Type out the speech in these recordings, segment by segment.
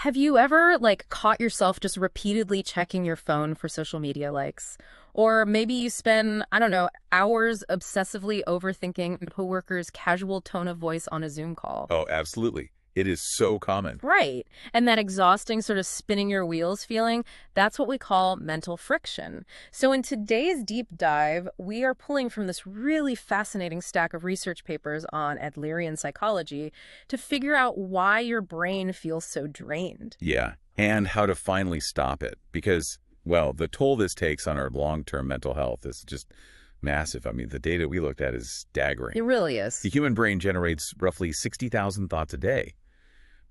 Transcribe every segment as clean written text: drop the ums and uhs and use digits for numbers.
Have you ever, like, caught yourself just repeatedly checking your phone for social media likes? Or maybe you spend, I don't know, hours obsessively overthinking a coworker's casual tone of voice on a Zoom call. Oh, absolutely. It is so common. Right. And that exhausting sort of spinning your wheels feeling, that's what we call mental friction. So in today's deep dive, we are pulling from this really fascinating stack of research papers on Adlerian psychology to figure out why your brain feels so drained. Yeah. And how to finally stop it. Because, well, the toll this takes on our long-term mental health is just massive. I mean, the data we looked at is staggering. It really is. The human brain generates roughly 60,000 thoughts a day.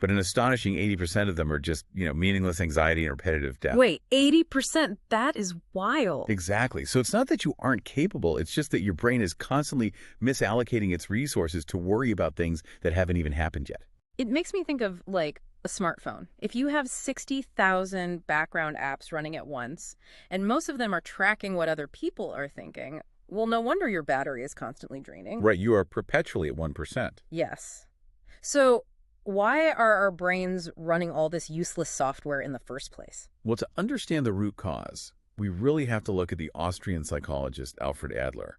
But an astonishing 80% of them are just, meaningless anxiety and repetitive doubt. Wait, 80%? That is wild. Exactly. So it's not that you aren't capable. It's just that your brain is constantly misallocating its resources to worry about things that haven't even happened yet. It makes me think of, like, a smartphone. If you have 60,000 background apps running at once, and most of them are tracking what other people are thinking, well, no wonder your battery is constantly draining. Right. You are perpetually at 1%. Yes. So why are our brains running all this useless software in the first place? Well, to understand the root cause, we really have to look at the Austrian psychologist Alfred Adler.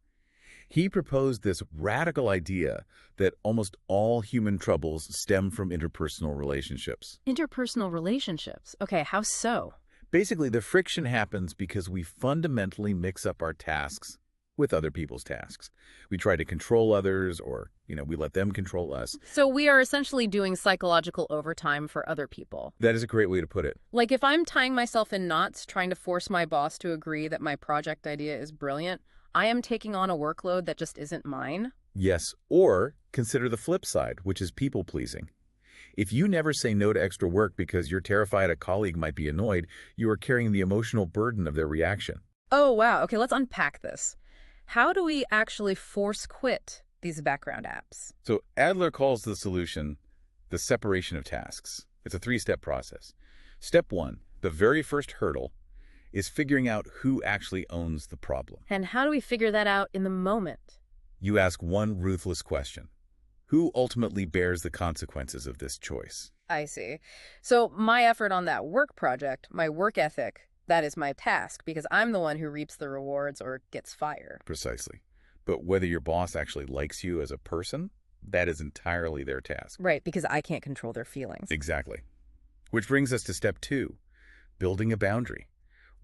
He proposed this radical idea that almost all human troubles stem from interpersonal relationships. Interpersonal relationships. Okay, how so? Basically, the friction happens because we fundamentally mix up our tasks with other people's tasks. We try to control others or, we let them control us. So we are essentially doing psychological overtime for other people. That is a great way to put it. Like if I'm tying myself in knots trying to force my boss to agree that my project idea is brilliant, I am taking on a workload that just isn't mine. Yes, or consider the flip side, which is people-pleasing. If you never say no to extra work because you're terrified a colleague might be annoyed, you are carrying the emotional burden of their reaction. Oh, wow. Okay, let's unpack this. How do we actually force quit these background apps? So Adler calls the solution the separation of tasks. It's a three-step process. Step one, the very first hurdle, is figuring out who actually owns the problem. And how do we figure that out in the moment? You ask one ruthless question. Who ultimately bears the consequences of this choice? I see. So my effort on that work project, my work ethic, that is my task because I'm the one who reaps the rewards or gets fired. Precisely. But whether your boss actually likes you as a person, that is entirely their task. Right, because I can't control their feelings. Exactly. Which brings us to step two, building a boundary.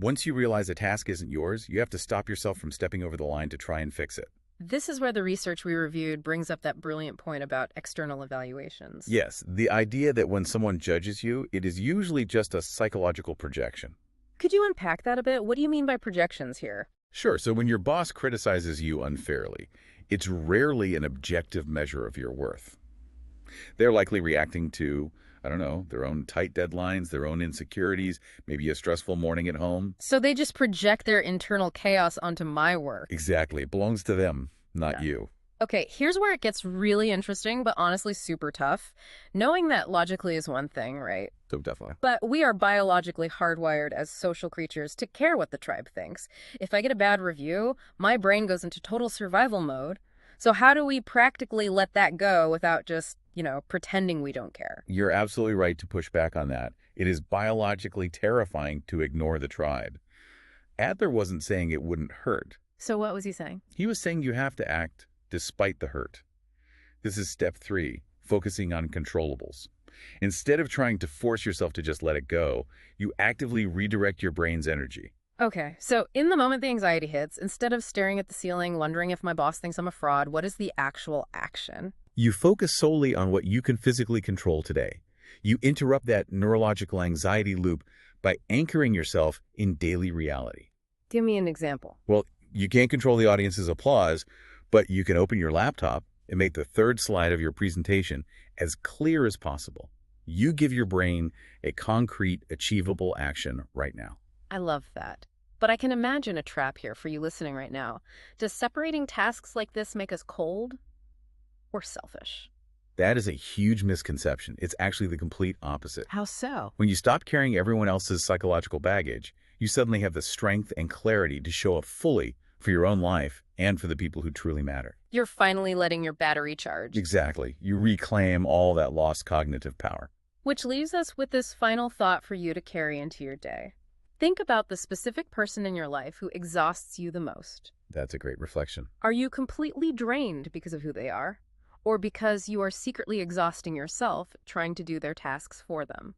Once you realize a task isn't yours, you have to stop yourself from stepping over the line to try and fix it. This is where the research we reviewed brings up that brilliant point about external evaluations. Yes, the idea that when someone judges you, it is usually just a psychological projection. Could you unpack that a bit? What do you mean by projections here? Sure, so when your boss criticizes you unfairly, it's rarely an objective measure of your worth. They're likely reacting to, their own tight deadlines, their own insecurities, maybe a stressful morning at home. So they just project their internal chaos onto my work. Exactly. It belongs to them, not you. Okay, here's where it gets really interesting, but honestly super tough. Knowing that logically is one thing, right? So definitely. But we are biologically hardwired as social creatures to care what the tribe thinks. If I get a bad review, my brain goes into total survival mode. So how do we practically let that go without just, pretending we don't care? You're absolutely right to push back on that. It is biologically terrifying to ignore the tribe. Adler wasn't saying it wouldn't hurt. So what was he saying? He was saying you have to act despite the hurt. This is step three, focusing on controllables. Instead of trying to force yourself to just let it go, you actively redirect your brain's energy. Okay, so in the moment the anxiety hits, instead of staring at the ceiling, wondering if my boss thinks I'm a fraud, what is the actual action? You focus solely on what you can physically control today. You interrupt that neurological anxiety loop by anchoring yourself in daily reality. Give me an example. Well, you can't control the audience's applause, but you can open your laptop and make the third slide of your presentation as clear as possible. You give your brain a concrete, achievable action right now. I love that. But I can imagine a trap here for you listening right now. Does separating tasks like this make us cold or selfish? That is a huge misconception. It's actually the complete opposite. How so? When you stop carrying everyone else's psychological baggage, you suddenly have the strength and clarity to show up fully for your own life and for the people who truly matter. You're finally letting your battery charge. Exactly. You reclaim all that lost cognitive power. Which leaves us with this final thought for you to carry into your day. Think about the specific person in your life who exhausts you the most. That's a great reflection. Are you completely drained because of who they are? Or because you are secretly exhausting yourself trying to do their tasks for them?